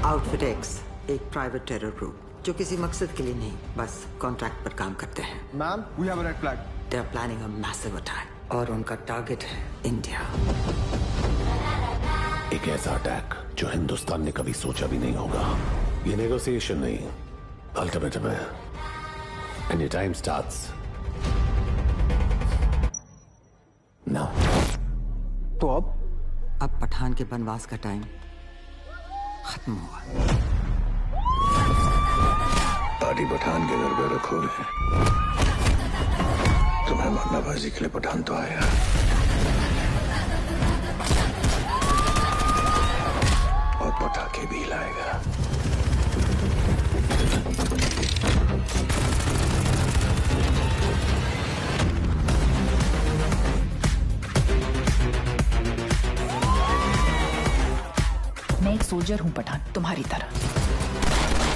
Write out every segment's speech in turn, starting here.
Outfit x एक private terror group जो किसी मकसद के लिए नहीं, बस कॉन्ट्रैक्ट पर काम करते हैं। Ma'am, we have a red flag. They are planning a massive attack और उनका टारगेट है इंडिया। एक ऐसा अटैक जो हिंदुस्तान ने कभी सोचा भी नहीं होगा। ये नेगोशिएशन नहीं, अल्टीमेटम है। Any time starts now. तो अब पठान के बनवास का टाइम खत्म हुआ। पार्टी पठान के घर पे रखोगे। तुम्हें मरनाबाजी के लिए पठान तो आया। और पटाखे भी लाएगा। मैं एक सोल्जर हूं पठान, तुम्हारी तरह।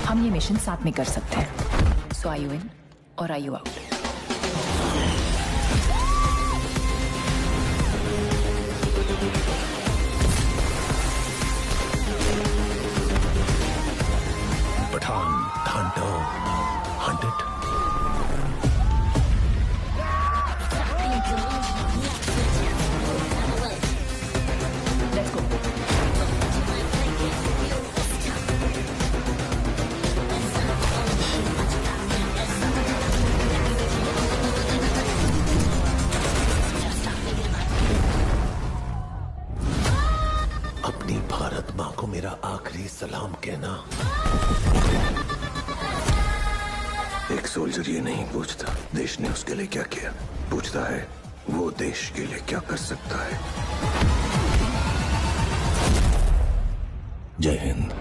हम ये मिशन साथ में कर सकते हैं। सो आई यू इन और I you out? Pathaan, Hunter, hunted. Let's go. अपनी भारत माँ को मेरा आखिरी सलाम कहना। एक सोल्जर ये नहीं पूछता देश ने उसके लिए क्या किया, पूछता है वो देश के लिए क्या कर सकता है। जय हिंद।